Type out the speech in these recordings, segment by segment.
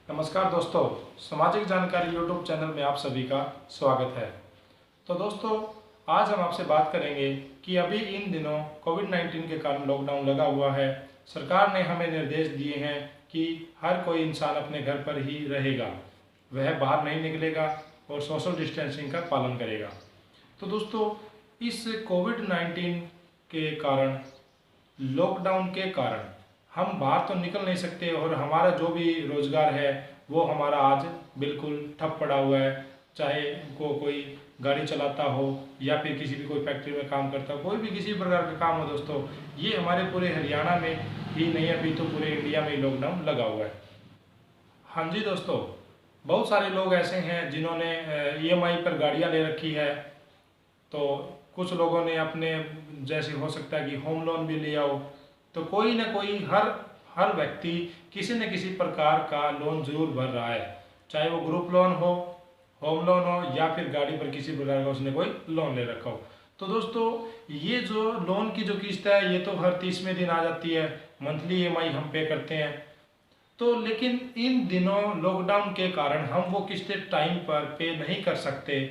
नमस्कार दोस्तों, सामाजिक जानकारी यूट्यूब चैनल में आप सभी का स्वागत है। तो दोस्तों, आज हम आपसे बात करेंगे कि अभी इन दिनों कोविड-19 के कारण लॉकडाउन लगा हुआ है। सरकार ने हमें निर्देश दिए हैं कि हर कोई इंसान अपने घर पर ही रहेगा, वह बाहर नहीं निकलेगा और सोशल डिस्टेंसिंग का पालन करेगा। तो दोस्तों, इस कोविड-19 के कारण, लॉकडाउन के कारण हम बाहर तो निकल नहीं सकते और हमारा जो भी रोजगार है वो हमारा आज बिल्कुल ठप पड़ा हुआ है। चाहे कोई गाड़ी चलाता हो या फिर किसी भी कोई फैक्ट्री में काम करता हो, कोई भी किसी प्रकार का काम हो दोस्तों, ये हमारे पूरे हरियाणा में ही नहीं, अभी तो पूरे इंडिया में ही लॉकडाउन लगा हुआ है। हाँ जी दोस्तों, बहुत सारे लोग ऐसे हैं जिन्होंने ईएमआई पर गाड़ियाँ ले रखी है। तो कुछ लोगों ने अपने, जैसे हो सकता है कि होम लोन भी लिया हो। तो कोई ना कोई, हर व्यक्ति किसी न किसी प्रकार का लोन जरूर भर रहा है, चाहे वो ग्रुप लोन हो, होम लोन हो या फिर गाड़ी पर किसी प्रकार का उसने कोई लोन ले रखा हो। तो दोस्तों, ये जो लोन की जो किस्त है ये तो हर 30वें दिन आ जाती है, मंथली ईएमआई हम पे करते हैं। तो लेकिन इन दिनों लॉकडाउन के कारण हम वो किस्तें टाइम पर पे नहीं कर सकते।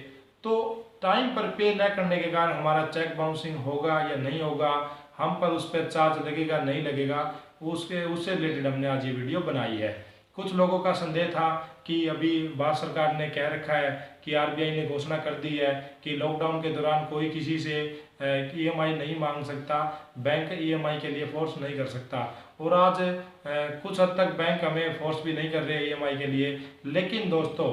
तो टाइम पर पे न करने के कारण हमारा चेक बाउंसिंग होगा या नहीं होगा, हम पर उस पर चार्ज लगेगा नहीं लगेगा, उससे रिलेटेड हमने आज ये वीडियो बनाई है। कुछ लोगों का संदेह था कि अभी भारत सरकार ने कह रखा है कि आरबीआई ने घोषणा कर दी है कि लॉकडाउन के दौरान कोई किसी से ईएमआई नहीं मांग सकता, बैंक ईएमआई के लिए फोर्स नहीं कर सकता। और आज कुछ हद तक बैंक हमें फोर्स भी नहीं कर रहे ईएमआई के लिए। लेकिन दोस्तों,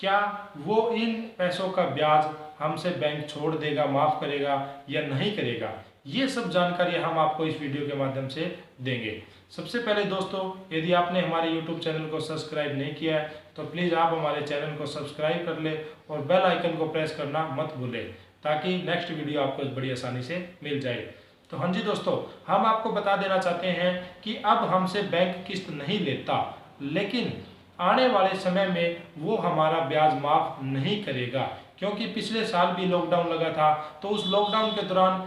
क्या वो इन पैसों का ब्याज हमसे बैंक छोड़ देगा, माफ़ करेगा या नहीं करेगा, ये सब जानकारी हम आपको इस वीडियो के माध्यम से देंगे। सबसे पहले दोस्तों, यदि आपने हमारे YouTube चैनल को सब्सक्राइब नहीं किया है तो प्लीज़ आप हमारे चैनल को सब्सक्राइब कर ले और बेल आइकन को प्रेस करना मत भूलें, ताकि नेक्स्ट वीडियो आपको बड़ी आसानी से मिल जाए। तो हाँ जी दोस्तों, हम आपको बता देना चाहते हैं कि अब हमसे बैंक किस्त नहीं लेता, लेकिन आने वाले समय में वो हमारा ब्याज माफ़ नहीं करेगा। क्योंकि पिछले साल भी लॉकडाउन लगा था, तो उस लॉकडाउन के दौरान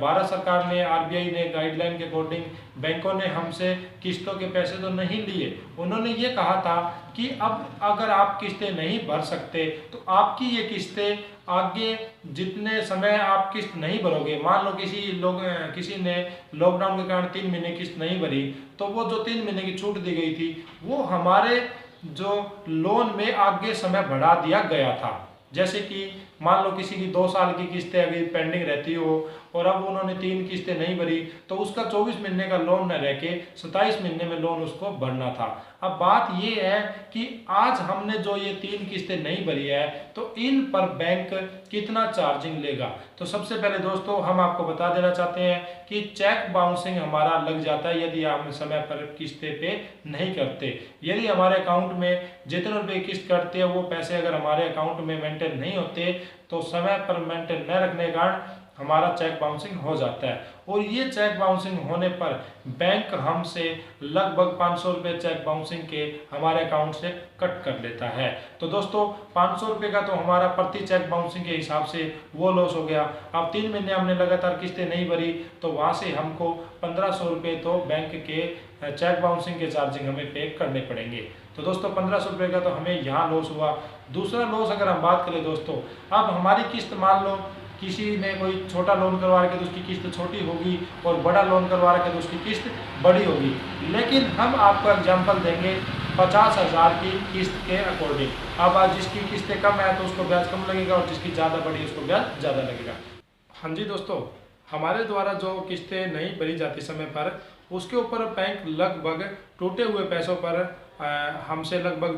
भारत सरकार ने, आरबीआई ने गाइडलाइन के अकॉर्डिंग बैंकों ने हमसे किस्तों के पैसे तो नहीं लिए। उन्होंने ये कहा था कि अब अगर आप किस्तें नहीं भर सकते तो आपकी ये किस्तें आगे जितने समय आप किस्त नहीं भरोगे, मान लो किसी ने लॉकडाउन के कारण 3 महीने किस्त नहीं भरी, तो वो जो 3 महीने की छूट दी गई थी वो हमारे जो लोन में आगे समय बढ़ा दिया गया था। जैसे कि मान लो किसी की 2 साल की किस्तें अभी पेंडिंग रहती हो और अब उन्होंने 3 किस्तें नहीं भरी, तो उसका 24 महीने का लोन न रह के 27 महीने में लोन उसको भरना था। अब बात ये है कि आज हमने जो ये 3 किस्तें नहीं भरी है, तो इन पर बैंक कितना चार्जिंग लेगा। तो सबसे पहले दोस्तों, हम आपको बता देना चाहते हैं कि चेक बाउंसिंग हमारा लग जाता है यदि हम समय पर किस्तें पे नहीं करते। यदि हमारे अकाउंट में जितने रुपये किस्त करते हैं वो पैसे अगर हमारे अकाउंट में मेंटेन नहीं होते, तो समय पर मेंटेन न रखने के कारण हमारा चेक बाउंसिंग हो जाता है। और ये चेक बाउंसिंग होने पर बैंक हमसे लगभग 500 रुपये चेक बाउंसिंग के हमारे अकाउंट से कट कर लेता है। तो दोस्तों, 500 रुपये का तो हमारा प्रति चेक बाउंसिंग के हिसाब से वो लॉस हो गया। अब 3 महीने हमने लगातार किस्तें नहीं भरी, तो वहाँ से हमको 1500 रुपये तो बैंक के चेक बाउंसिंग के चार्जिंग हमें पे करने पड़ेंगे। तो दोस्तों, 1500 रुपये का तो हमें यहाँ लॉस हुआ। दूसरा लॉस अगर हम बात करें दोस्तों, अब हमारी किस्त, मान लो किसी ने कोई छोटा लोन करवा रखे तो उसकी किस्त छोटी होगी और बड़ा लोन करवा रखे तो उसकी किस्त बड़ी होगी। लेकिन हम आपको एग्जांपल देंगे 50,000 की किस्त के अकॉर्डिंग। अब आज जिसकी किस्तें कम है तो उसको ब्याज कम लगेगा और जिसकी ज़्यादा बड़ी है उसको ब्याज ज़्यादा लगेगा। हाँ जी दोस्तों, हमारे द्वारा जो किस्तें नहीं भरी जाती समय पर, उसके ऊपर बैंक लगभग टूटे हुए पैसों पर हमसे लगभग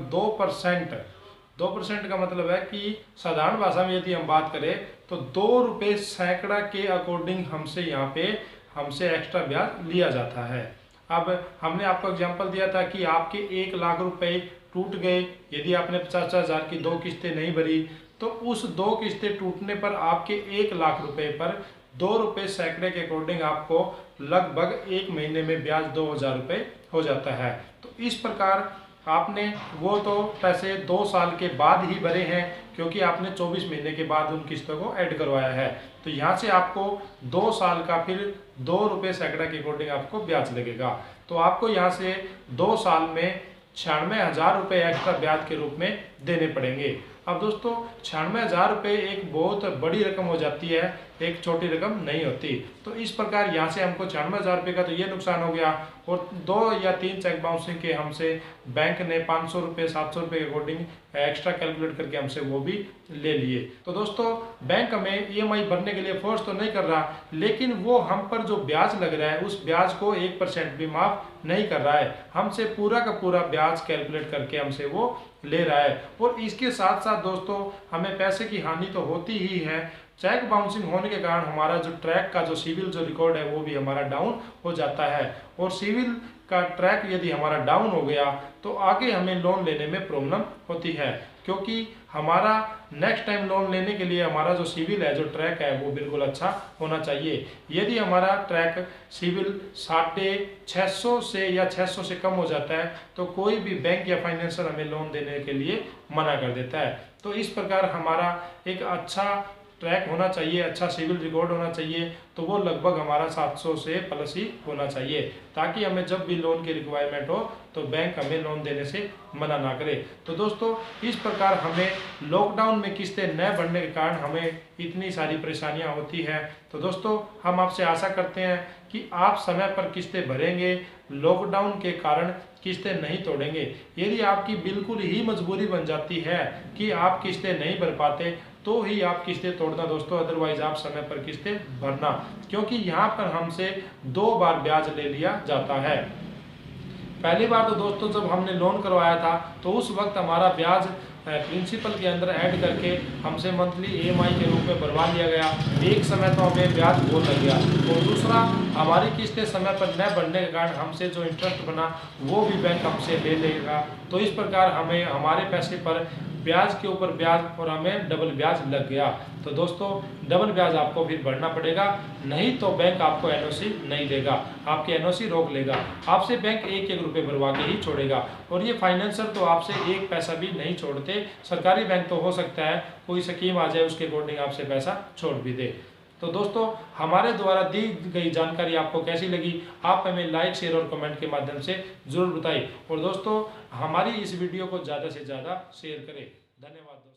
2% का मतलब है कि साधारण भाषा में यदि हम बात करें तो 2 रुपये सैकड़ा के अकॉर्डिंग हमसे एक्स्ट्रा ब्याज लिया जाता है। अब हमने आपको एग्जांपल दिया था कि आपके 1 लाख रुपए टूट गए, यदि आपने 50,000 की 2 किस्तें नहीं भरी, तो उस 2 किस्तें टूटने पर आपके 1 लाख रुपए पर 2 रुपये सैकड़े के अकॉर्डिंग आपको लगभग 1 महीने में ब्याज 2,000 रुपये हो जाता है। तो इस प्रकार आपने वो तो पैसे 2 साल के बाद ही भरे हैं, क्योंकि आपने 24 महीने के बाद उन किस्तों को ऐड करवाया है। तो यहाँ से आपको 2 साल का फिर 2 रुपये सैकड़ा के अकॉर्डिंग आपको ब्याज लगेगा। तो आपको यहाँ से 2 साल में 96,000 रुपये एक्स्ट्रा ब्याज के रूप में देने पड़ेंगे। अब दोस्तों 96,000 रुपये एक बहुत बड़ी रकम हो जाती है, एक छोटी रकम नहीं होती। तो इस प्रकार यहाँ से हमको 96,000 रुपये का तो ये नुकसान हो गया, और 2 या 3 चेक बाउंसिंग के हमसे बैंक ने 500 रुपये 700 रुपये के अकॉर्डिंग एक्स्ट्रा कैलकुलेट करके हमसे वो भी ले लिए। तो दोस्तों बैंक हमें EMI भरने के लिए फोर्स तो नहीं कर रहा, लेकिन वो हम पर जो ब्याज लग रहा है उस ब्याज को 1% भी माफ नहीं कर रहा है, हमसे पूरा का पूरा ब्याज कैलकुलेट करके हमसे वो ले रहा है। और इसके साथ साथ दोस्तों हमें पैसे की हानि तो होती ही है। चेक बाउंसिंग होने के कारण हमारा जो ट्रैक का जो सिविल जो रिकॉर्ड है वो भी हमारा डाउन हो जाता है, और सिविल का ट्रैक यदि हमारा डाउन हो गया तो आगे हमें लोन लेने में प्रॉब्लम होती है, क्योंकि हमारा नेक्स्ट टाइम लोन लेने के लिए हमारा जो सिविल है, जो ट्रैक है वो बिल्कुल अच्छा होना चाहिए। यदि हमारा ट्रैक सिविल 650 से या 600 से कम हो जाता है तो कोई भी बैंक या फाइनेंसर हमें लोन देने के लिए मना कर देता है। तो इस प्रकार हमारा एक अच्छा ट्रैक होना चाहिए, अच्छा सिविल रिकॉर्ड होना चाहिए, तो वो लगभग हमारा 700 से प्लस ही होना चाहिए, ताकि हमें जब भी लोन की रिक्वायरमेंट हो तो बैंक हमें लोन देने से मना ना करे। तो दोस्तों इस प्रकार हमें लॉकडाउन में किस्तें न भरने के कारण हमें इतनी सारी परेशानियां होती हैं। तो दोस्तों हम आपसे आशा करते हैं कि आप समय पर किस्तें भरेंगे, लॉकडाउन के कारण किस्तें नहीं तोड़ेंगे। यदि आपकी बिल्कुल ही मजबूरी बन जाती है कि आप किस्तें नहीं भर पाते तो ही आप किस्तें तोड़ना दोस्तों, अदरवाइज आप समय पर किस्तें भरना, क्योंकि यहाँ पर हमसे 2 बार ब्याज ले लिया जाता है। पहली बार तो दोस्तों जब हमने लोन करवाया था तो उस वक्त हमारा ब्याज प्रिंसिपल के अंदर ऐड करके हमसे मंथली EMI के रूप में भरवा लिया गया। एक समय तो हमें ब्याज बहुत लग गया, और दूसरा हमारी किस्तें समय पर न भरने के कारण हमसे जो इंटरेस्ट बना वो भी बैंक हमसे ले लेगा। तो इस प्रकार हमें हमारे पैसे पर ब्याज के ऊपर ब्याज और हमें डबल ब्याज लग गया। तो दोस्तों डबल ब्याज आपको फिर भरना पड़ेगा, नहीं तो बैंक आपको NOC नहीं देगा, आपके NOC रोक लेगा, आपसे बैंक 1-1 रुपये भरवा के ही छोड़ेगा। और ये फाइनेंसर तो आपसे 1 पैसा भी नहीं छोड़ते। सरकारी बैंक तो हो सकता है कोई स्कीम आ जाए उसके अकॉर्डिंग आपसे पैसा छोड़ भी दे। तो दोस्तों हमारे द्वारा दी गई जानकारी आपको कैसी लगी, आप हमें लाइक, शेयर और कमेंट के माध्यम से जरूर बताइए। और दोस्तों हमारी इस वीडियो को ज़्यादा से ज़्यादा शेयर करें। धन्यवाद।